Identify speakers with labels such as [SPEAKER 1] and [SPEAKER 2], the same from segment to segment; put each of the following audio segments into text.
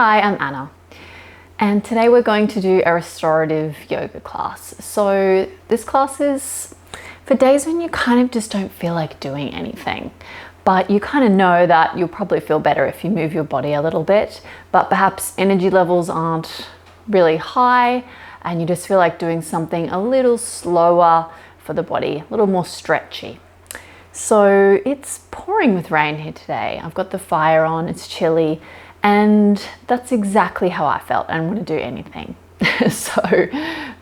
[SPEAKER 1] Hi, I'm Anna, and today we're going to do a restorative yoga class. So this class is for days when you kind of just don't feel like doing anything, but you kind of know that you'll probably feel better if you move your body a little bit, but perhaps energy levels aren't really high and you just feel like doing something a little slower for the body, a little more stretchy. So it's pouring with rain here today. I've got the fire on, it's chilly, and that's exactly how I felt. I didn't want to do anything. So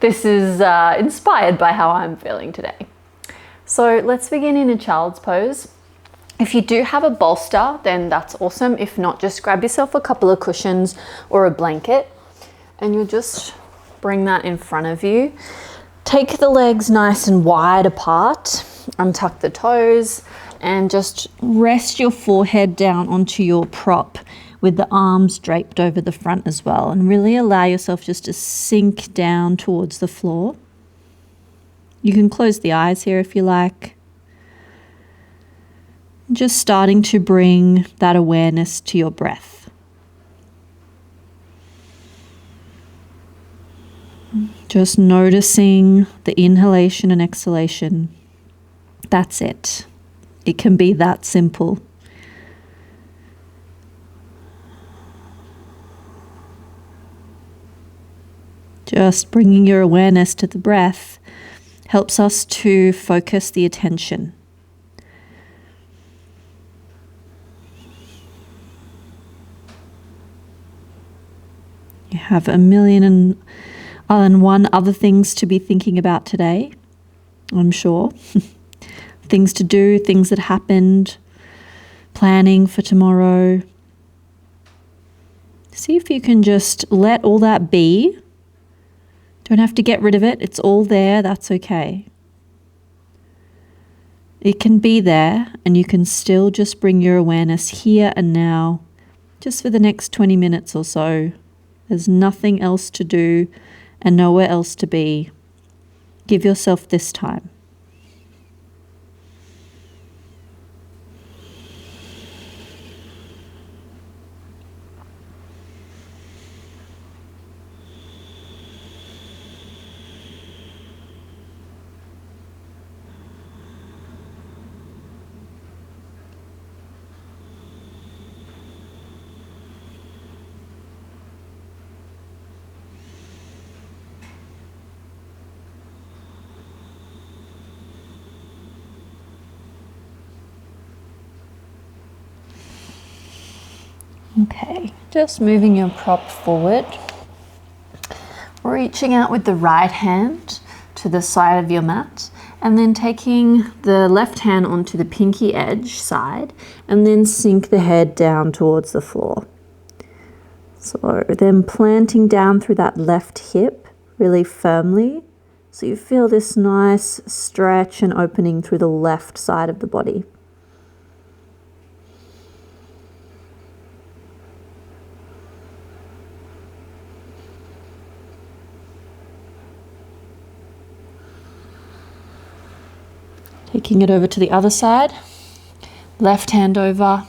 [SPEAKER 1] this is inspired by how I'm feeling today. So let's begin in a child's pose. If you do have a bolster, then that's awesome. If not, just grab yourself a couple of cushions or a blanket and you'll just bring that in front of you. Take the legs nice and wide apart, untuck the toes, and just rest your forehead down onto your prop with the arms draped over the front as well, and really allow yourself just to sink down towards the floor. You can close the eyes here if you like. Just starting to bring that awareness to your breath. Just noticing the inhalation and exhalation. That's it. It can be that simple. Just bringing your awareness to the breath helps us to focus the attention. You have a million and one other things to be thinking about today, I'm sure. Things to do, things that happened, planning for tomorrow. See if you can just let all that be. Don't have to get rid of it. It's all there. That's okay. It can be there, and you can still just bring your awareness here and now, just for the next 20 minutes or so. There's nothing else to do and nowhere else to be. Give yourself this time. Okay, just moving your prop forward, reaching out with the right hand to the side of your mat, and then taking the left hand onto the pinky edge side, and then sink the head down towards the floor. So then planting down through that left hip really firmly, so you feel this nice stretch and opening through the left side of the body. Taking it over to the other side, left hand over,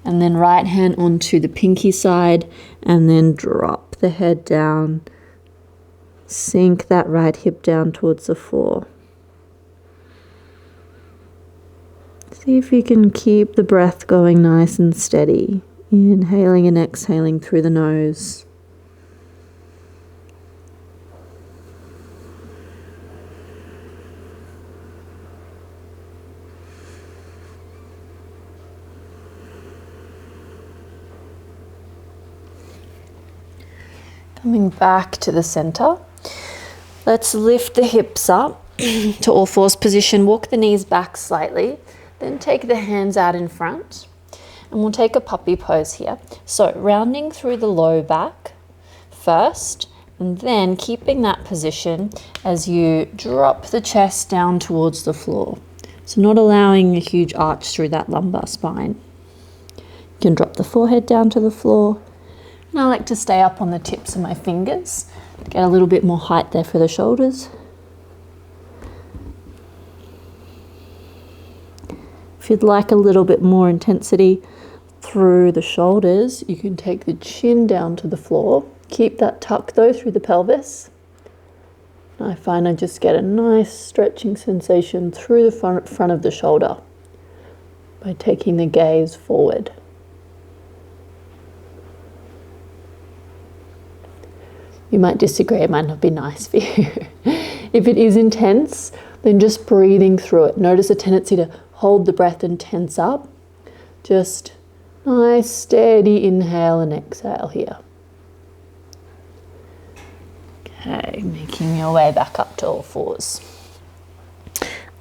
[SPEAKER 1] and then right hand onto the pinky side, and then drop the head down, sink that right hip down towards the floor. See if you can keep the breath going nice and steady, inhaling and exhaling through the nose. Coming back to the center, let's lift the hips up to all fours position, walk the knees back slightly, then take the hands out in front, and we'll take a puppy pose here. So rounding through the low back first, and then keeping that position as you drop the chest down towards the floor. So not allowing a huge arch through that lumbar spine. You can drop the forehead down to the floor. And I like to stay up on the tips of my fingers to get a little bit more height there for the shoulders. If you'd like a little bit more intensity, through the shoulders. You can take the chin down to the floor. Keep that tuck though through the pelvis. I find I just get a nice stretching sensation through the front of the shoulder by taking the gaze forward. You might disagree, it might not be nice for you. If it is intense, then just breathing through it. Notice a tendency to hold the breath and tense up. Just nice, steady inhale and exhale here. Okay, making your way back up to all fours.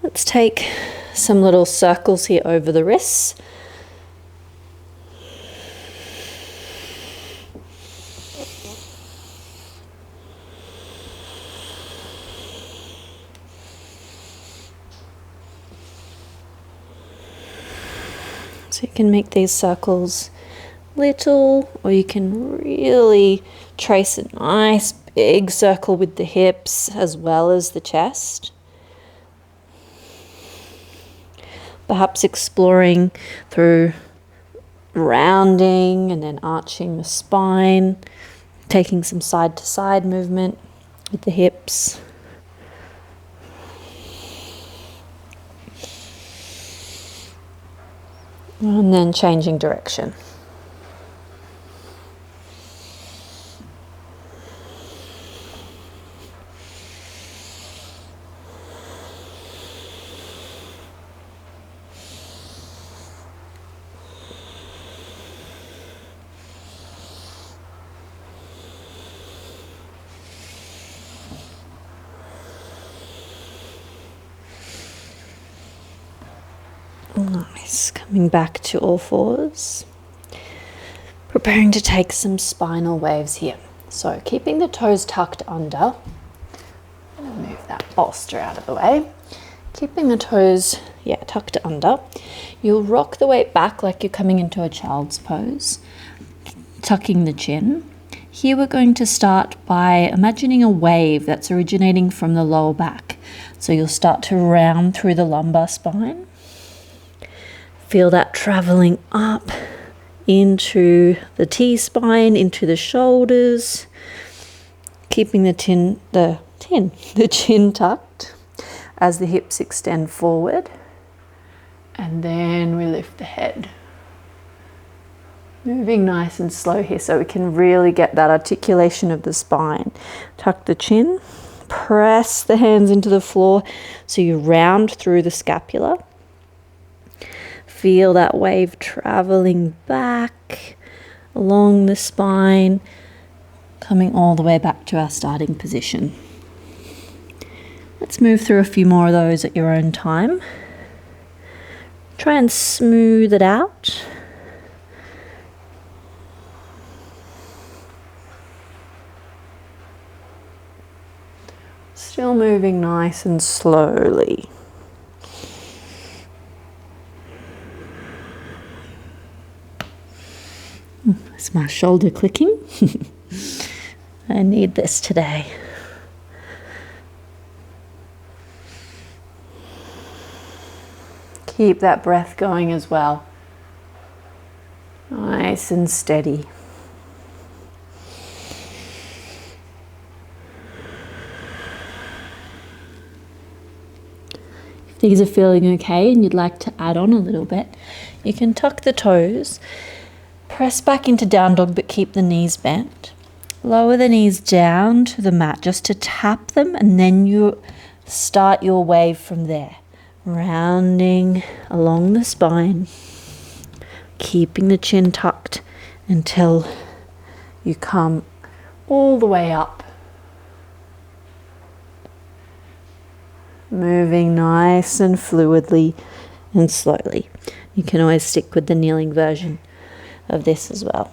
[SPEAKER 1] Let's take some little circles here over the wrists. So you can make these circles little, or you can really trace a nice big circle with the hips as well as the chest. Perhaps exploring through rounding and then arching the spine, taking some side to side movement with the hips. And then changing direction. Nice, coming back to all fours. Preparing to take some spinal waves here. So keeping the toes tucked under. I'm going to move that bolster out of the way. Keeping the toes, tucked under. You'll rock the weight back like you're coming into a child's pose. Tucking the chin. Here we're going to start by imagining a wave that's originating from the lower back. So you'll start to round through the lumbar spine. Feel that traveling up into the T-spine, into the shoulders, keeping the chin tucked as the hips extend forward. And then we lift the head. Moving nice and slow here so we can really get that articulation of the spine. Tuck the chin, press the hands into the floor so you round through the scapula. Feel that wave traveling back along the spine, coming all the way back to our starting position. Let's move through a few more of those at your own time. Try and smooth it out. Still moving nice and slowly. It's my shoulder clicking. I need this today. Keep that breath going as well. Nice and steady. If these are feeling okay and you'd like to add on a little bit, you can tuck the toes. Press back into down dog, but keep the knees bent. Lower the knees down to the mat just to tap them, and then you start your wave from there. Rounding along the spine, keeping the chin tucked until you come all the way up. Moving nice and fluidly and slowly. You can always stick with the kneeling version of this as well.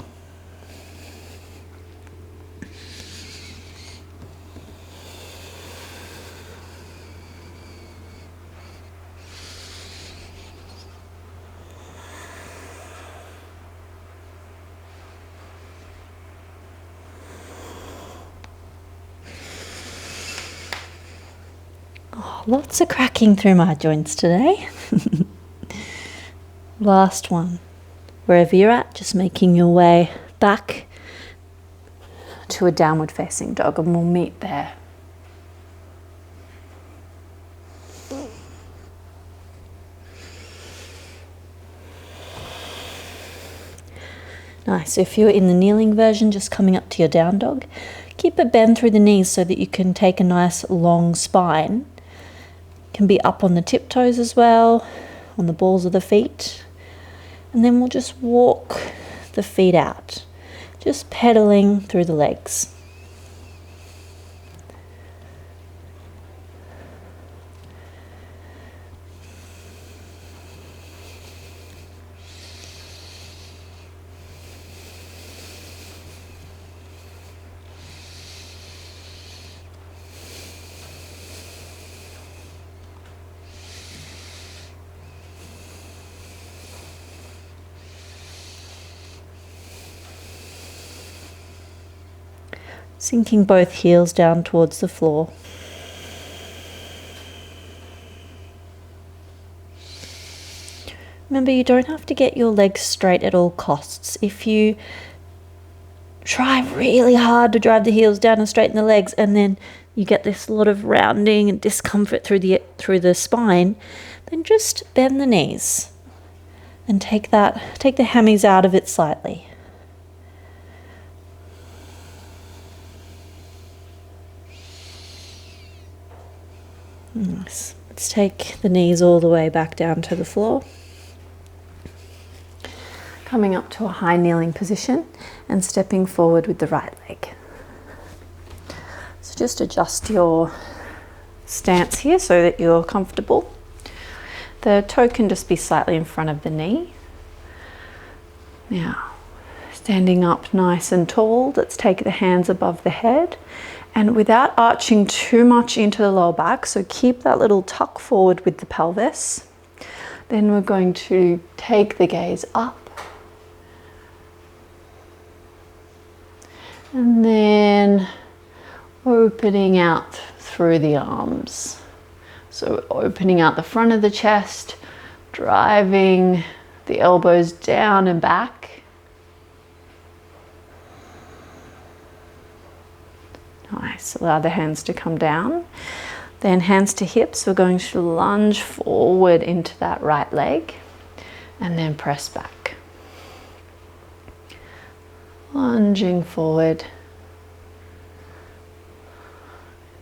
[SPEAKER 1] Oh, lots of cracking through my joints today. Last one.
[SPEAKER 2] wherever you're at, just making your way back to a downward facing dog, and we'll meet there. Nice. So if you're in the kneeling version, just coming up to your down dog, keep a bend through the knees so that you can take a nice long spine. Can be up on the tiptoes as well, on the balls of the feet. And then we'll just walk the feet out, just pedaling through the legs. Sinking both heels down towards the floor. Remember, you don't have to get your legs straight at all costs. If you try really hard to drive the heels down and straighten the legs, and then you get this lot of rounding and discomfort through the spine, then just bend the knees and take the hammies out of it slightly. Nice. Let's take the knees all the way back down to the floor. Coming up to a high kneeling position and stepping forward with the right leg. So just adjust your stance here so that you're comfortable. The toe can just be slightly in front of the knee. Now, standing up nice and tall, let's take the hands above the head. And without arching too much into the lower back, so keep that little tuck forward with the pelvis. Then we're going to take the gaze up. And then opening out through the arms. So opening out the front of the chest, driving the elbows down and back. Nice, allow the hands to come down. Then hands to hips, we're going to lunge forward into that right leg and then press back. Lunging forward,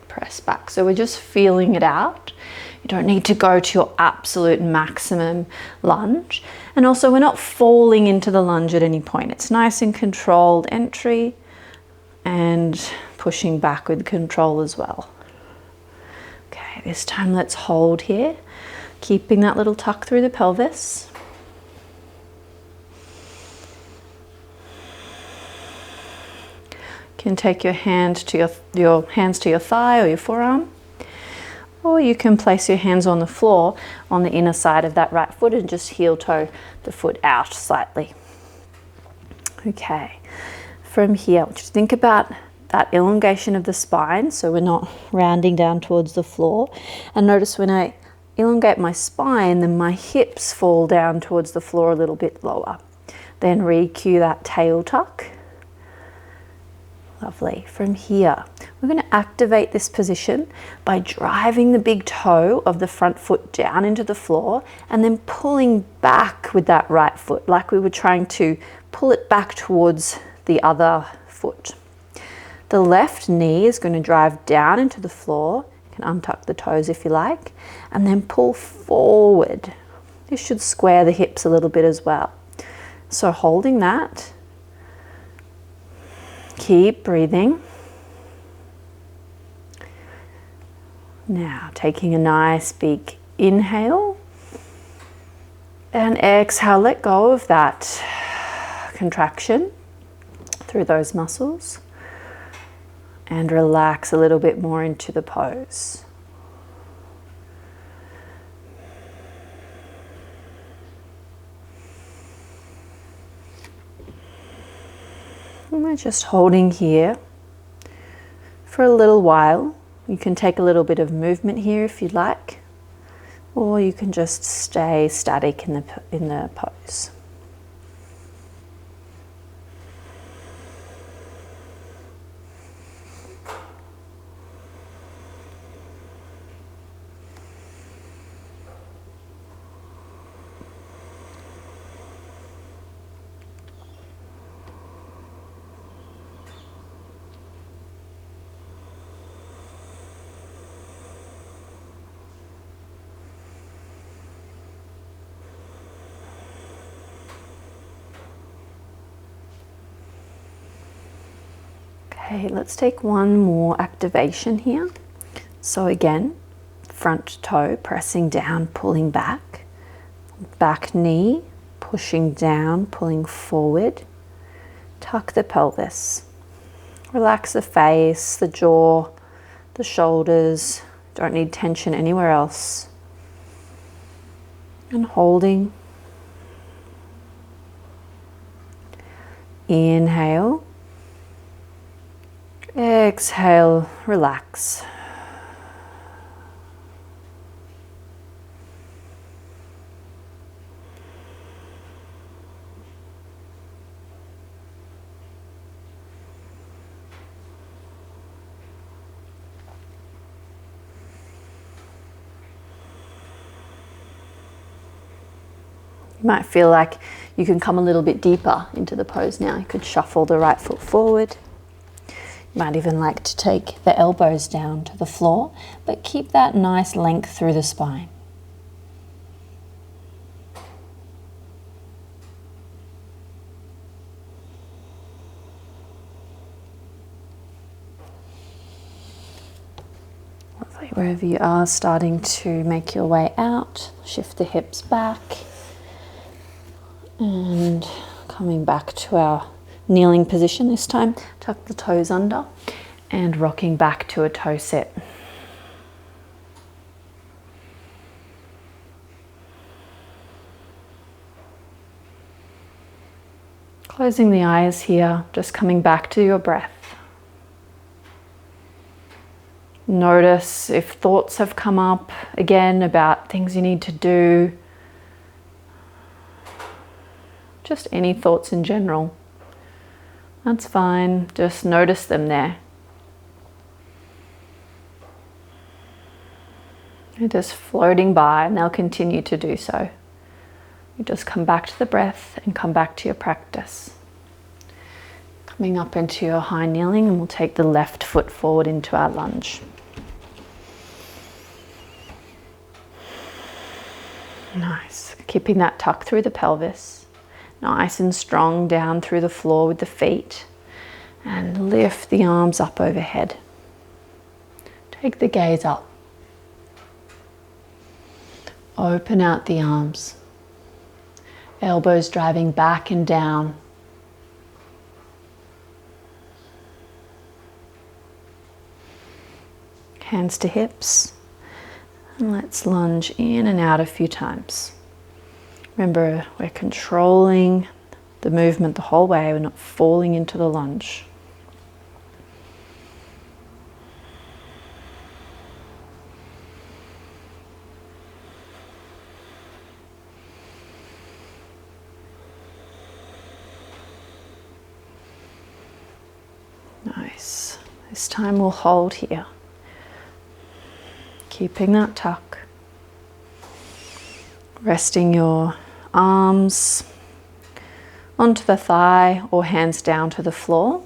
[SPEAKER 2] press back. So we're just feeling it out. You don't need to go to your absolute maximum lunge. And also we're not falling into the lunge at any point. It's nice and controlled entry and pushing back with control as well. Okay, this time let's hold here, keeping that little tuck through the pelvis. You can take your hand to your hands to your thigh or your forearm, or you can place your hands on the floor on the inner side of that right foot and just heel toe the foot out slightly. Okay, from here, just think about that elongation of the spine, so we're not rounding down towards the floor. And notice when I elongate my spine, then my hips fall down towards the floor a little bit lower. Then re-cue that tail tuck. Lovely. From here, we're going to activate this position by driving the big toe of the front foot down into the floor and then pulling back with that right foot, like we were trying to pull it back towards the other foot. The left knee is going to drive down into the floor. You can untuck the toes if you like, and then pull forward. This should square the hips a little bit as well. So holding that, keep breathing. Now taking a nice big inhale and exhale, let go of that contraction through those muscles. And relax a little bit more into the pose. And we're just holding here for a little while. You can take a little bit of movement here if you'd like, or you can just stay static in the pose. Okay, let's take one more activation here. So again, front toe pressing down, pulling back. Back knee pushing down, pulling forward. Tuck the pelvis. Relax the face, the jaw, the shoulders. Don't need tension anywhere else. And holding. Inhale. Exhale, relax. You might feel like you can come a little bit deeper into the pose now. You could shuffle the right foot forward. You might even like to take the elbows down to the floor, but keep that nice length through the spine. Lovely. Wherever you are, starting to make your way out, shift the hips back. And coming back to our kneeling position this time, tuck the toes under and rocking back to a toe sit. Closing the eyes here, just coming back to your breath. Notice if thoughts have come up again about things you need to do. Just any thoughts in general. That's fine, just notice them there. They're just floating by and they'll continue to do so. You just come back to the breath and come back to your practice. Coming up into your high kneeling, and we'll take the left foot forward into our lunge. Nice, keeping that tuck through the pelvis. Nice and strong down through the floor with the feet, and lift the arms up overhead. Take the gaze up. Open out the arms. Elbows driving back and down. Hands to hips. And let's lunge in and out a few times. Remember, we're controlling the movement the whole way. We're not falling into the lunge. Nice. This time we'll hold here. Keeping that tuck. Resting your arms onto the thigh or hands down to the floor.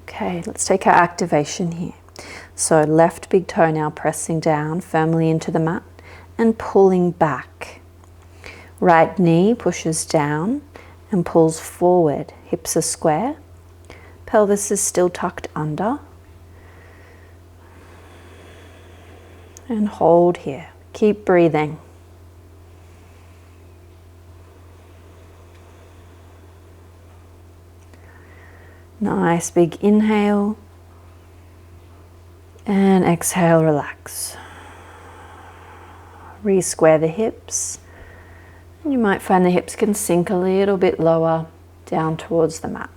[SPEAKER 2] Okay, let's take our activation here. So left big toe now pressing down firmly into the mat and pulling back. Right knee pushes down and pulls forward. Hips are square. Pelvis is still tucked under. And hold here. Keep breathing. Nice big inhale. And exhale, relax. Re-square the hips. And you might find the hips can sink a little bit lower down towards the mat.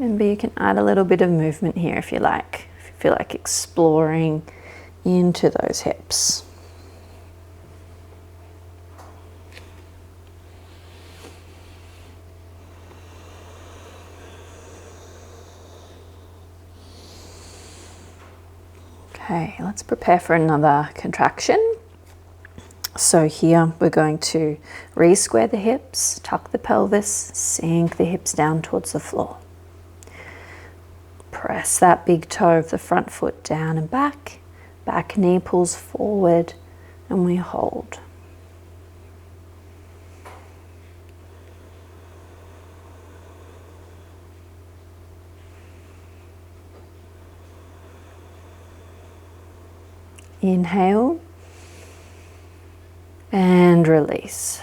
[SPEAKER 2] Remember, you can add a little bit of movement here if you like, if you feel like exploring into those hips. Okay, let's prepare for another contraction. So here we're going to re-square the hips, tuck the pelvis, sink the hips down towards the floor. Press that big toe of the front foot down and back. Back knee pulls forward and we hold. Inhale and release.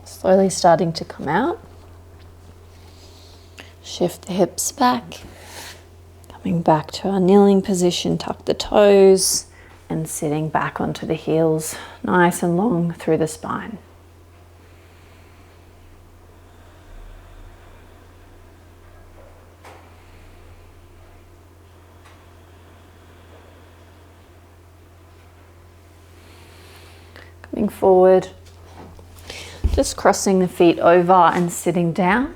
[SPEAKER 2] Slowly starting to come out. Shift the hips back. Coming back to our kneeling position, tuck the toes and sitting back onto the heels, nice and long through the spine. Coming forward. Just crossing the feet over and sitting down.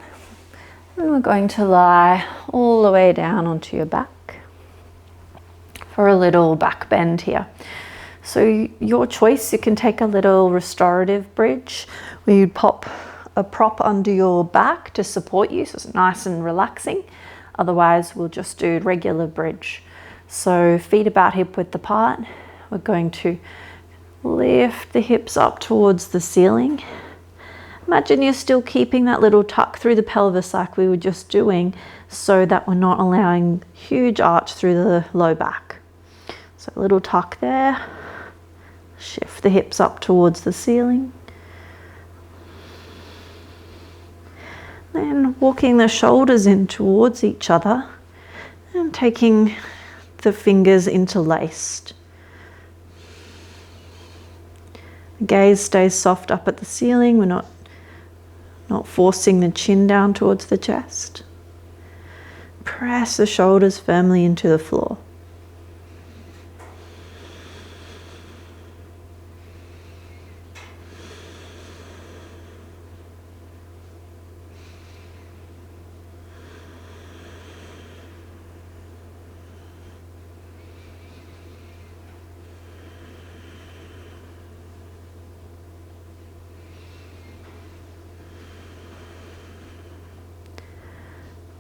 [SPEAKER 2] And we're going to lie all the way down onto your back for a little back bend here. So your choice, you can take a little restorative bridge where you'd pop a prop under your back to support you, so it's nice and relaxing. Otherwise, we'll just do regular bridge. So feet about hip width apart. We're going to lift the hips up towards the ceiling. Imagine you're still keeping that little tuck through the pelvis like we were just doing, so that we're not allowing huge arch through the low back. So a little tuck there. Shift the hips up towards the ceiling. Then walking the shoulders in towards each other and taking the fingers interlaced. The gaze stays soft up at the ceiling. We're not forcing the chin down towards the chest. Press the shoulders firmly into the floor.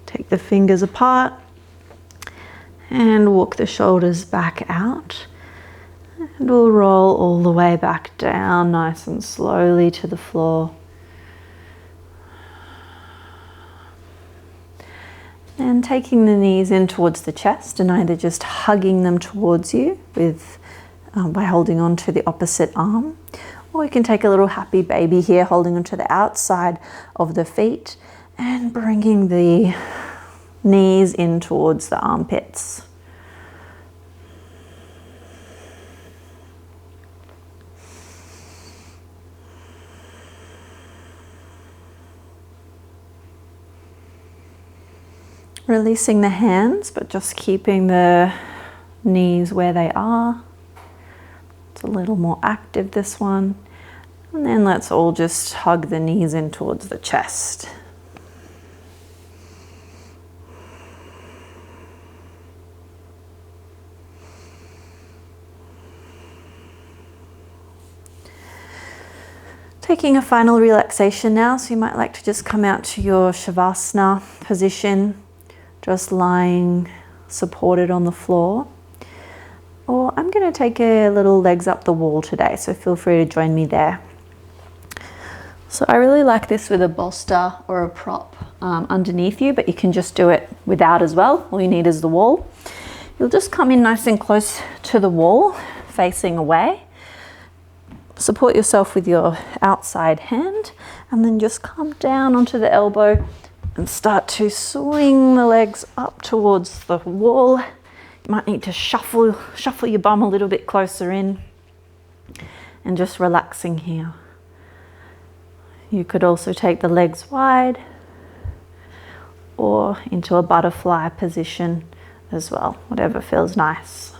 [SPEAKER 2] Take the fingers apart and walk the shoulders back out. And we'll roll all the way back down nice and slowly to the floor. And taking the knees in towards the chest and either just hugging them towards you with by holding on to the opposite arm. Or you can take a little happy baby here, holding onto the outside of the feet and bringing the knees in towards the armpits. Releasing the hands, but just keeping the knees where they are. It's a little more active, this one. And then let's all just hug the knees in towards the chest. Taking a final relaxation now, so you might like to just come out to your Shavasana position, just lying supported on the floor. or I'm going to take a little legs up the wall today, so feel free to join me there. So I really like this with a bolster or a prop underneath you, but you can just do it without as well. All you need is the wall. You'll just come in nice and close to the wall, facing away. Support yourself with your outside hand, and then just come down onto the elbow and start to swing the legs up towards the wall. You might need to shuffle your bum a little bit closer in, and just relaxing here. You could also take the legs wide or into a butterfly position as well, whatever feels nice.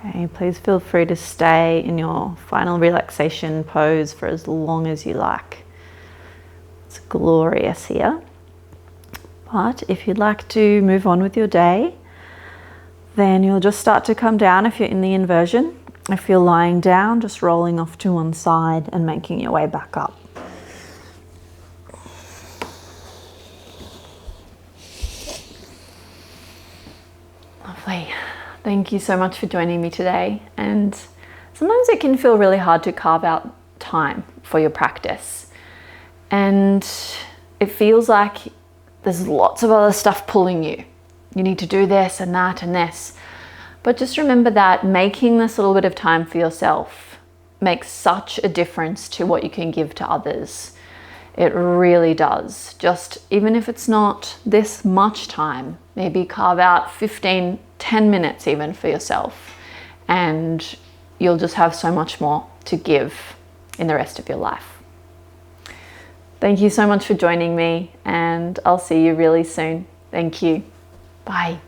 [SPEAKER 2] Okay, please feel free to stay in your final relaxation pose for as long as you like. It's glorious here. But if you'd like to move on with your day, then you'll just start to come down if you're in the inversion. If you're lying down, just rolling off to one side and making your way back up. Lovely. Thank you so much for joining me today. And sometimes it can feel really hard to carve out time for your practice. And it feels like there's lots of other stuff pulling you. You need to do this and that and this. But just remember that making this little bit of time for yourself makes such a difference to what you can give to others. It really does. Just even if it's not this much time, maybe carve out 10 minutes even for yourself, and you'll just have so much more to give in the rest of your life. Thank you so much for joining me, and I'll see you really soon. Thank you. Bye.